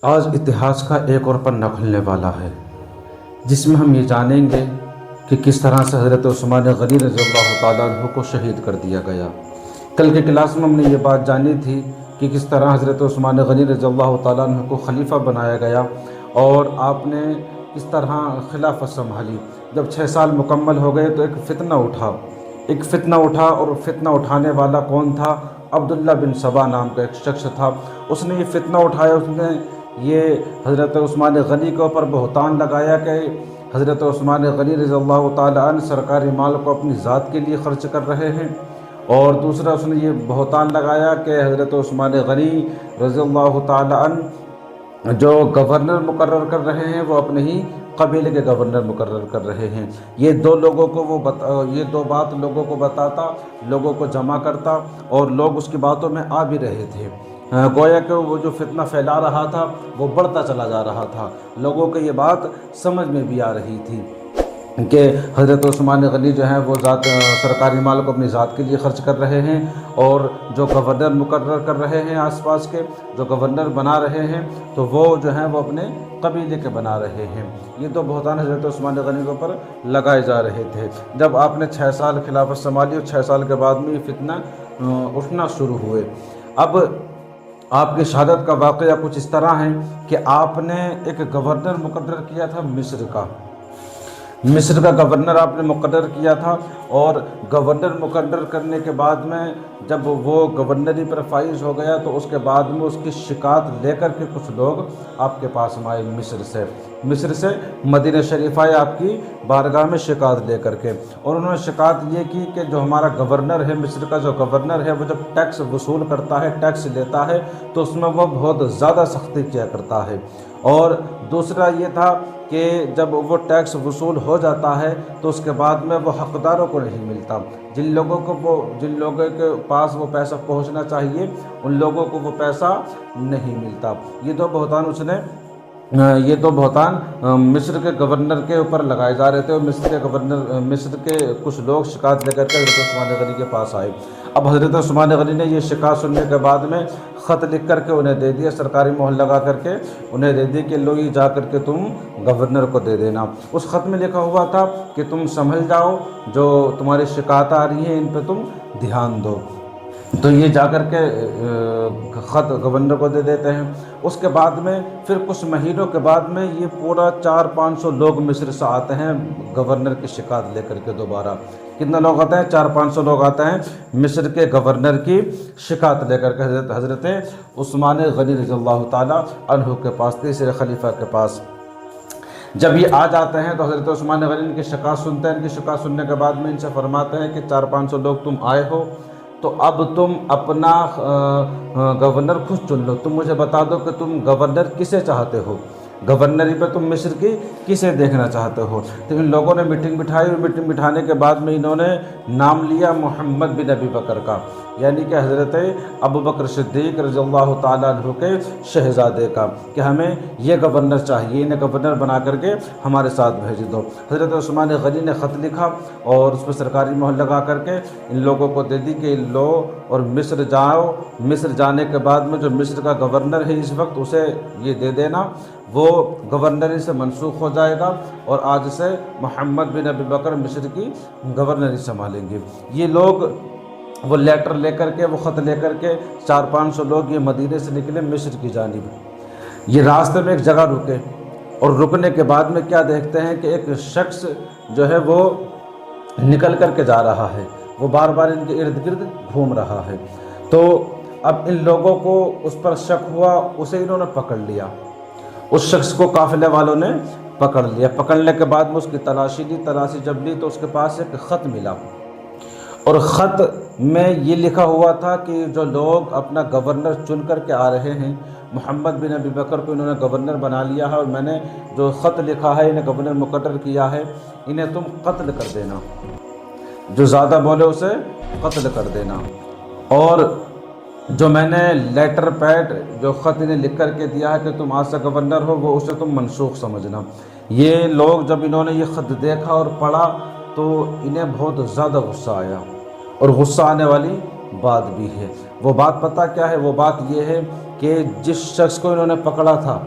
آج اتہاس کا ایک اور پنا کھلنے والا ہے، جس میں ہم یہ جانیں گے کہ کس طرح سے حضرت عثمان غنی رضی اللہ تعالیٰ عنہ کو شہید کر دیا گیا۔ کل کے کلاس میں ہم نے یہ بات جانی تھی کہ کس طرح حضرت عثمان غنی رضی اللہ تعالیٰ عنہ کو خلیفہ بنایا گیا اور آپ نے کس طرح خلافت سنبھالی۔ جب 6 سال مکمل ہو گئے تو ایک فتنہ اٹھا اور فتنہ اٹھانے والا کون تھا؟ عبداللہ بن سبا نام کا ایک شخص تھا۔ اس نے یہ فتنہ اٹھایا، اس نے یہ حضرت عثمان غنی کے اوپر بہتان لگایا کہ حضرت عثمان غنی رضی اللہ تعالیٰ عنہ سرکاری مال کو اپنی ذات کے لیے خرچ کر رہے ہیں، اور دوسرا اس نے یہ بہتان لگایا کہ حضرت عثمان غنی رضی اللہ تعالیٰ عنہ جو گورنر مقرر کر رہے ہیں وہ اپنے ہی قبیلے کے گورنر مقرر کر رہے ہیں۔ یہ دو بات لوگوں کو بتاتا، لوگوں کو جمع کرتا، اور لوگ اس کی باتوں میں آ بھی رہے تھے۔ گویا کہ وہ جو فتنہ پھیلا رہا تھا وہ بڑھتا چلا جا رہا تھا، لوگوں کو یہ بات سمجھ میں بھی آ رہی تھی کہ حضرت عثمان غنی جو ہیں وہ سرکاری مال کو اپنی ذات کے لیے خرچ کر رہے ہیں، اور جو گورنر مقرر کر رہے ہیں آس پاس کے جو گورنر بنا رہے ہیں تو وہ جو ہیں وہ اپنے قبیلے کے بنا رہے ہیں۔ یہ تو بہتان حضرت عثمان غنی کے اوپر لگائے جا رہے تھے۔ جب آپ نے 6 سال خلافت سنبھالی اور 6 سال کے بعد میں یہ فتنہ اٹھنا شروع ہوئے۔ اب آپ کی شہادت کا واقعہ کچھ اس طرح ہے کہ آپ نے ایک گورنر مقرر کیا تھا مصر کا گورنر آپ نے مقرر کیا تھا، اور گورنر مقرر کرنے کے بعد میں جب وہ گورنری پر فائز ہو گیا تو اس کے بعد میں اس کی شکایت لے کر کے کچھ لوگ آپ کے پاس میں آئے مصر سے مدینہ شریف آئے آپ کی بارگاہ میں شکایت لے کر کے، اور انہوں نے شکایت یہ کی کہ جو ہمارا گورنر ہے، مصر کا جو گورنر ہے، وہ جب ٹیکس وصول کرتا ہے، ٹیکس لیتا ہے تو اس میں وہ بہت زیادہ سختی کیا کرتا ہے، اور دوسرا یہ تھا کہ جب وہ ٹیکس وصول ہو جاتا ہے تو اس کے بعد میں وہ حقداروں کو نہیں ملتا، جن لوگوں کے پاس وہ پیسہ پہنچنا چاہیے ان لوگوں کو وہ پیسہ نہیں ملتا۔ یہ دو بہتان مصر کے گورنر کے اوپر لگائے جا رہے تھے، اور مصر کے کچھ لوگ شکایت لے کر کے حضرت عثمان غنی کے پاس آئے۔ اب حضرت عثمان غنی نے یہ شکایت سننے کے بعد میں خط لکھ کر کے انہیں دے دیا، سرکاری مہر لگا کر کے انہیں دے دی کہ لو یہ جا کر کے تم گورنر کو دے دینا۔ اس خط میں لکھا ہوا تھا کہ تم سنبھل جاؤ، جو تمہاری شکایت آ رہی ہیں ان پہ تم دھیان دو۔ تو یہ جا کر کے خط گورنر کو دے دیتے ہیں۔ اس کے بعد میں پھر کچھ مہینوں کے بعد میں یہ پورا 400-500 لوگ مصر سے آتے ہیں گورنر کی شکایت لے کر کے دوبارہ۔ کتنے لوگ آتے ہیں؟ 400-500 لوگ آتے ہیں مصر کے گورنر کی شکایت لے کر کے حضرت عثمان غنی رضی اللہ تعالیٰ عنہ کے پاس، تیسرے خلیفہ کے پاس۔ جب یہ آ جاتے ہیں تو حضرت عثمان غنی ان کی شکایت سنتے ہیں۔ ان کی شکایت سننے کے بعد میں ان سے فرماتے ہیں کہ 400-500 لوگ تم آئے ہو تو اب تم اپنا گورنر خود چن لو، تم مجھے بتا دو کہ تم گورنر کسے چاہتے ہو، گورنری پہ تم مصر کی کسے دیکھنا چاہتے ہو۔ تو ان لوگوں نے میٹنگ بٹھائی، اور میٹنگ بٹھانے کے بعد میں انہوں نے نام لیا محمد بن ابی بکر کا، یعنی کہ حضرت ابو بکر صدیق رضی اللہ تعالیٰ عنہ کے شہزادے کا، کہ ہمیں یہ گورنر چاہیے، انہیں گورنر بنا کر کے ہمارے ساتھ بھیج دو۔ حضرت عثمان غنی نے خط لکھا اور اس پہ سرکاری مہر لگا کر کے ان لوگوں کو دے دی کہ لو اور مصر جاؤ، مصر جانے کے بعد میں جو مصر کا گورنر ہے اس وقت اسے یہ دے دینا، وہ گورنری سے منسوخ ہو جائے گا، اور آج سے محمد بن ابی بکر مصر کی گورنری سنبھالیں گے۔ یہ لوگ وہ لیٹر لے کر کے، وہ خط لے کر کے 400-500 لوگ یہ مدینے سے نکلے مصر کی جانب۔ یہ راستے میں ایک جگہ رکے، اور رکنے کے بعد میں کیا دیکھتے ہیں کہ ایک شخص جو ہے وہ نکل کر کے جا رہا ہے، وہ بار بار ان کے ارد گرد گھوم رہا ہے۔ تو اب ان لوگوں کو اس پر شک ہوا، اسے انہوں نے پکڑ لیا، اس شخص کو قافلے والوں نے پکڑ لیا۔ پکڑنے کے بعد میں اس کی تلاشی جب لی تو اس کے پاس ایک خط ملا، اور خط میں یہ لکھا ہوا تھا کہ جو لوگ اپنا گورنر چن کر کے آ رہے ہیں، محمد بن ابی بکر کو انہوں نے گورنر بنا لیا ہے، اور میں نے جو خط لکھا ہے انہیں گورنر مقرر کیا ہے، انہیں تم قتل کر دینا، جو زیادہ بولے اسے قتل کر دینا، اور جو میں نے لیٹر پیڈ جو خط انہیں لکھ کر کے دیا ہے کہ تم آج سے گورنر ہو، وہ اسے تم منسوخ سمجھنا۔ یہ لوگ جب انہوں نے یہ خط دیکھا اور پڑھا تو انہیں بہت زیادہ غصہ آیا، اور غصہ آنے والی بات بھی ہے۔ وہ بات پتہ کیا ہے؟ وہ بات یہ ہے کہ جس شخص کو انہوں نے پکڑا تھا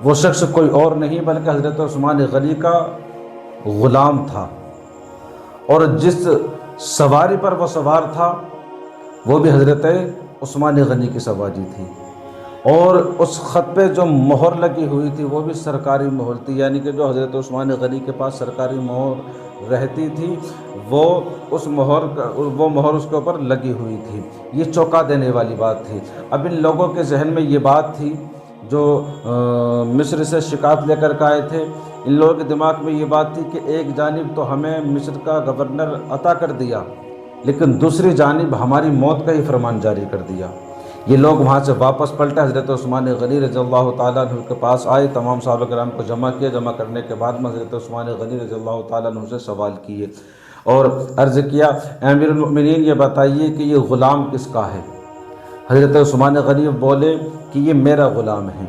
وہ شخص کوئی اور نہیں بلکہ حضرت عثمان غنی کا غلام تھا، اور جس سواری پر وہ سوار تھا وہ بھی حضرت عثمان غنی کی سواری تھی، اور اس خط پہ جو مہر لگی ہوئی تھی وہ بھی سرکاری مہر تھی، یعنی کہ جو حضرت عثمان غنی کے پاس سرکاری مہر رہتی تھی وہ مہر اس کے اوپر لگی ہوئی تھی۔ یہ چونکا دینے والی بات تھی۔ اب ان لوگوں کے ذہن میں یہ بات تھی جو مصر سے شکایت لے کر کے آئے تھے، ان لوگوں کے دماغ میں یہ بات تھی کہ ایک جانب تو ہمیں مصر کا گورنر عطا کر دیا، لیکن دوسری جانب ہماری موت کا ہی فرمان جاری کر دیا۔ یہ لوگ وہاں سے واپس پلٹے، حضرت عثمان غنی رضی اللہ تعالیٰ عنہ کے پاس آئے، تمام صحابہ کرام کو جمع کیا، جمع کرنے کے بعد میں حضرت عثمان غنی رضی اللہ تعالیٰ عنہ سے سوال کیے اور عرض کیا، امیر المؤمنین یہ بتائیے کہ یہ غلام کس کا ہے؟ حضرت عثمان غنی بولے کہ یہ میرا غلام ہے،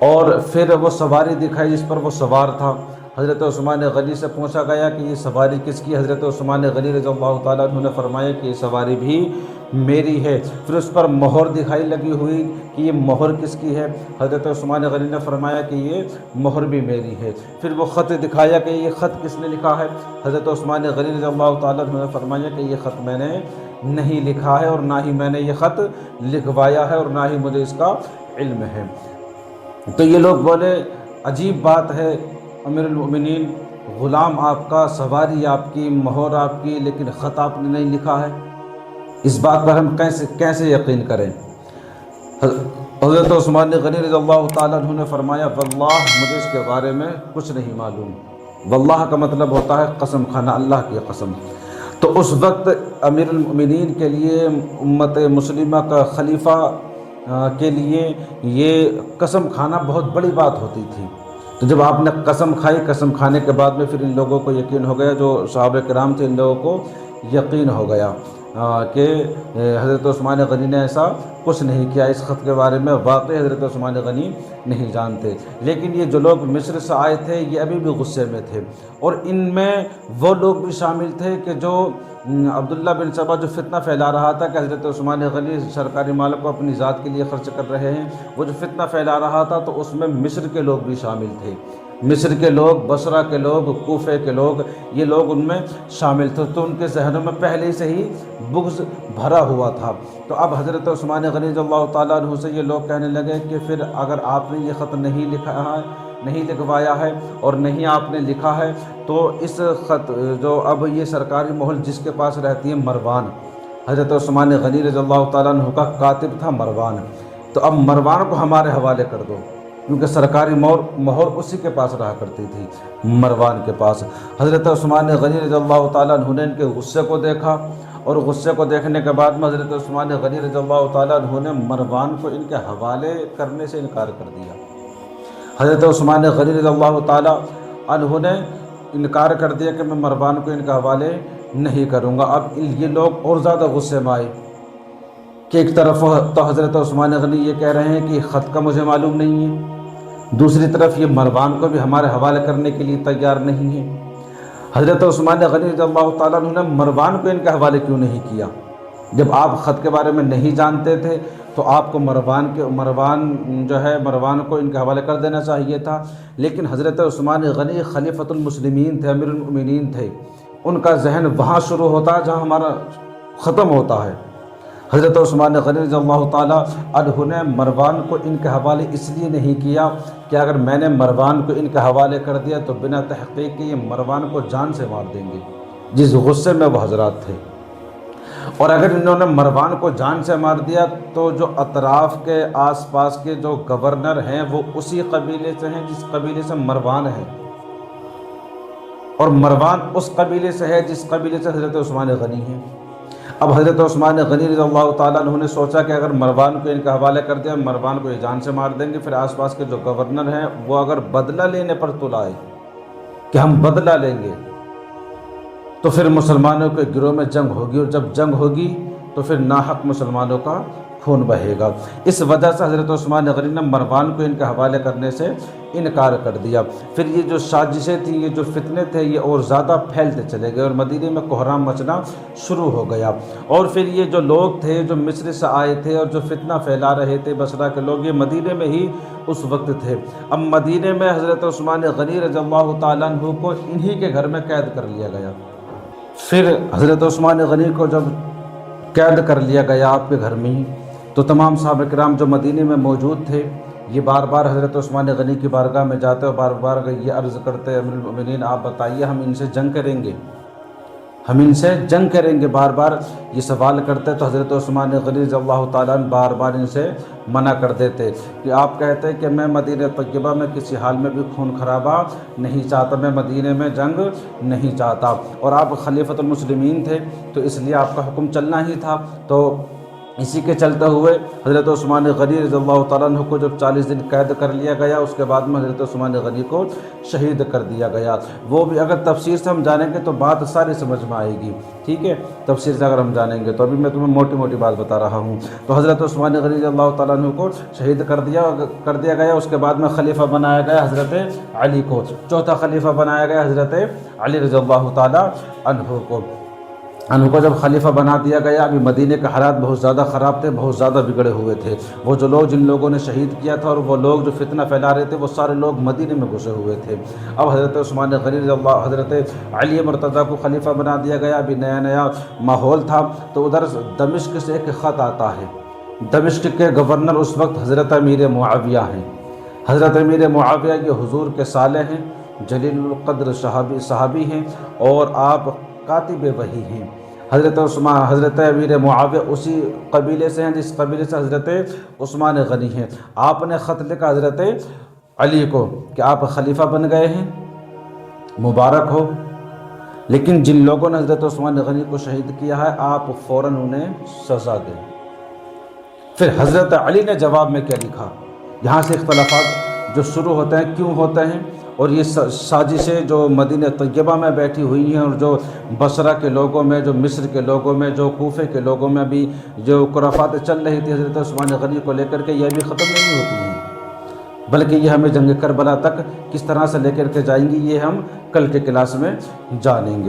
اور پھر وہ سواری دکھائی جس پر وہ سوار تھا۔ حضرت عثمان غنی سے پوچھا گیا کہ یہ سواری کس کی؟ حضرت عثمان غنی رضی اللہ تعالیٰ عنہ نے فرمایا کہ یہ سواری بھی میری ہے۔ پھر اس پر مہر دکھائی لگی ہوئی کہ یہ مہر کس کی ہے؟ حضرت عثمان غنی نے فرمایا کہ یہ مہر بھی میری ہے۔ پھر وہ خط دکھایا کہ یہ خط کس نے لکھا ہے؟ حضرت عثمان غنی رضی اللہ تعالیٰ عنہ نے فرمایا کہ یہ خط میں نے نہیں لکھا ہے، اور نہ ہی میں نے یہ خط لکھوایا ہے، اور نہ ہی مجھے اس کا علم ہے۔ تو یہ لوگ بولے عجیب بات ہے امیر المؤمنین، غلام آپ کا، سواری آپ کی، مہر آپ کی، لیکن خط آپ نے نہیں لکھا ہے، اس بات پر ہم کیسے یقین کریں؟ حضرت عثمان غنی رضی اللہ تعالیٰ عنہ نے فرمایا واللہ مجھے اس کے بارے میں کچھ نہیں معلوم۔ واللہ کا مطلب ہوتا ہے قسم کھانا، اللہ کی قسم۔ تو اس وقت امیر المؤمنین کے لیے، امت مسلمہ کا خلیفہ کے لیے یہ قسم کھانا بہت بڑی بات ہوتی تھی۔ تو جب آپ نے قسم کھائی، قسم کھانے کے بعد میں پھر ان لوگوں کو یقین ہو گیا، جو صحابہ کرام تھے ان لوگوں کو یقین ہو گیا کہ حضرت عثمان غنی نے ایسا کچھ نہیں کیا۔ اس خط کے بارے میں واقعی حضرت عثمان غنی نہیں جانتے، لیکن یہ جو لوگ مصر سے آئے تھے یہ ابھی بھی غصے میں تھے، اور ان میں وہ لوگ بھی شامل تھے کہ جو عبداللہ بن سبا جو فتنہ پھیلا رہا تھا کہ حضرت عثمان غنی سرکاری مال کو اپنی ذات کے لیے خرچ کر رہے ہیں، وہ جو فتنہ پھیلا رہا تھا تو اس میں مصر کے لوگ بھی شامل تھے۔ مصر کے لوگ، بصرہ کے لوگ، کوفے کے لوگ، یہ لوگ ان میں شامل تھے، تو ان کے ذہنوں میں پہلے سے ہی بغض بھرا ہوا تھا۔ تو اب حضرت عثمان غنی رضی اللہ تعالیٰ عنہ سے یہ لوگ کہنے لگے کہ پھر اگر آپ نے یہ خط نہیں لکھا ہے، نہیں لکھوایا ہے اور نہیں آپ نے لکھا ہے، تو اس خط جو اب یہ سرکاری مہر جس کے پاس رہتی ہے مروان، حضرت عثمان غنی رضی اللہ تعالیٰ عنہ کا کاتب تھا مروان، تو اب مروان کو ہمارے حوالے کر دو، کیونکہ سرکاری مہر اسی کے پاس رہا کرتی تھی، مروان کے پاس۔ حضرت عثمان غنی رضی اللہ تعالیٰ عنہ نے ان کے غصے کو دیکھا، اور غصے کو دیکھنے کے بعد میں حضرت عثمان غنی رضی اللہ تعالیٰ عنہ نے مروان کو ان کے حوالے کرنے سے انکار کر دیا۔ حضرت عثمان غنی رضی اللہ تعالیٰ عنہ نے انکار کر دیا کہ میں مروان کو ان کے حوالے نہیں کروں گا۔ اب یہ لوگ اور زیادہ غصے میں آئے کہ ایک طرف تو حضرت عثمان غنی یہ کہہ رہے ہیں کہ خط کا مجھے معلوم نہیں ہے، دوسری طرف یہ مروان کو بھی ہمارے حوالے کرنے کے لیے تیار نہیں ہے۔ حضرت عثمان غنی رضی اللہ تعالیٰ عنہ نے مروان کو ان کے حوالے کیوں نہیں کیا؟ جب آپ خط کے بارے میں نہیں جانتے تھے تو آپ کو مروان کو ان کے حوالے کر دینا چاہیے تھا، لیکن حضرت عثمان غنی خلیفۃ المسلمین تھے، امیر المؤمنین تھے، ان کا ذہن وہاں شروع ہوتا ہے جہاں ہمارا ختم ہوتا ہے۔ حضرت عثمان غنی رضی اللہ تعالیٰ عنہ نے مروان کو ان کے حوالے اس لیے نہیں کیا کہ اگر میں نے مروان کو ان کے حوالے کر دیا تو بنا تحقیق کے یہ مروان کو جان سے مار دیں گے، جس غصے میں وہ حضرات تھے۔ اور اگر انہوں نے مروان کو جان سے مار دیا تو جو اطراف کے آس پاس کے جو گورنر ہیں وہ اسی قبیلے سے ہیں جس قبیلے سے مروان ہے، اور مروان اس قبیلے سے ہے جس قبیلے سے حضرت عثمان غنی ہیں۔ اب حضرت عثمان غنی رضی اللہ تعالیٰ عنہ نے سوچا کہ اگر مروان کو ان کے حوالے کر دیا، مروان کو یہ جان سے مار دیں گے، پھر آس پاس کے جو گورنر ہیں وہ اگر بدلہ لینے پر تل آئے کہ ہم بدلہ لیں گے تو پھر مسلمانوں کے گروہ میں جنگ ہوگی، اور جب جنگ ہوگی تو پھر ناحق مسلمانوں کا خون بہے گا۔ اس وجہ سے حضرت عثمان غنی نے مروان کو ان کے حوالے کرنے سے انکار کر دیا۔ پھر یہ جو سازشیں تھیں، یہ جو فتنے تھے، یہ اور زیادہ پھیلتے چلے گئے اور مدینے میں کوہرام مچنا شروع ہو گیا۔ اور پھر یہ جو لوگ تھے جو مصر سے آئے تھے اور جو فتنہ پھیلا رہے تھے بصرہ کے لوگ، یہ مدینے میں ہی اس وقت تھے۔ اب مدینے میں حضرت عثمان غنی رضی اللہ تعالیٰ عنہ کو انہی کے گھر میں قید کر لیا گیا۔ پھر حضرت عثمان غنی کو جب قید کر لیا گیا آپ کے گھر میں ہی، تو تمام صحابہ کرام جو مدینے میں موجود تھے یہ بار بار حضرت عثمان غنی کی بارگاہ میں جاتے اور بار بار یہ عرض کرتے، امیر المؤمنین آپ بتائیے ہم ان سے جنگ کریں گے، ہم ان سے جنگ کریں گے، بار بار یہ سوال کرتے۔ تو حضرت عثمان غنی رضی اللہ تعالیٰ عنہ بار بار ان سے منع کر دیتے کہ آپ کہتے کہ میں مدینہ طیبہ میں کسی حال میں بھی خون خرابہ نہیں چاہتا، میں مدینہ میں جنگ نہیں چاہتا، اور آپ خلیفۃ المسلمین تھے تو اس لیے آپ کا حکم چلنا ہی تھا۔ تو اسی کے چلتے ہوئے حضرت عثمان غنی رضی اللہ تعالیٰ عنہ کو جب 40 دن قید کر لیا گیا، اس کے بعد میں حضرت عثمان غنی کو شہید کر دیا گیا۔ وہ بھی اگر تفسیر سے ہم جانیں گے تو بات ساری سمجھ میں آئے گی، ٹھیک ہے، تفسیر سے اگر ہم جانیں گے تو ابھی میں تمہیں موٹی موٹی بات بتا رہا ہوں۔ تو حضرت عثمان غنی رضی اللہ تعالیٰ عنہ کو شہید کر دیا گیا۔ اس کے بعد میں خلیفہ بنایا گیا حضرت علی کو، چوتھا خلیفہ بنایا گیا حضرت علی رضی اللہ تعالیٰ عنہ کو۔ جب خلیفہ بنا دیا گیا، ابھی مدینے کے حالات بہت زیادہ خراب تھے، بہت زیادہ بگڑے ہوئے تھے۔ وہ جو لوگ جن لوگوں نے شہید کیا تھا اور وہ لوگ جو فتنہ پھیلا رہے تھے وہ سارے لوگ مدینے میں گھسے ہوئے تھے۔ اب حضرت عثمان غنی رضی اللہ حضرت علی مرتضیٰ کو خلیفہ بنا دیا گیا۔ ابھی نیا ماحول تھا، تو ادھر دمشق سے ایک خط آتا ہے۔ دمشق کے گورنر اس وقت حضرت امیر معاویہ ہیں۔ حضرت امیر معاویہ یہ حضور کے صالح ہیں، جلیل القدر صحابی ہیں، اور آپ کاتب وحی ہیں۔ حضرت امیر معاویہ اسی قبیلے سے ہیں جس قبیلے سے حضرت عثمان غنی ہیں۔ آپ نے خط لکھا حضرت علی کو کہ آپ خلیفہ بن گئے ہیں، مبارک ہو، لیکن جن لوگوں نے حضرت عثمان غنی کو شہید کیا ہے آپ فوراً انہیں سزا دیں۔ پھر حضرت علی نے جواب میں کیا لکھا؟ یہاں سے اختلافات جو شروع ہوتے ہیں، کیوں ہوتے ہیں، اور یہ سازشیں جو مدینہ طیبہ میں بیٹھی ہوئی ہیں اور جو بصرہ کے لوگوں میں، جو مصر کے لوگوں میں، جو کوفے کے لوگوں میں بھی جو خرافات چل رہی تھی حضرت عثمان غنی کو لے کر کے، یہ بھی ختم نہیں ہوتی ہیں، بلکہ یہ ہمیں جنگ کربلا تک کس طرح سے لے کر کے جائیں گی، یہ ہم کل کے کلاس میں جانیں گے۔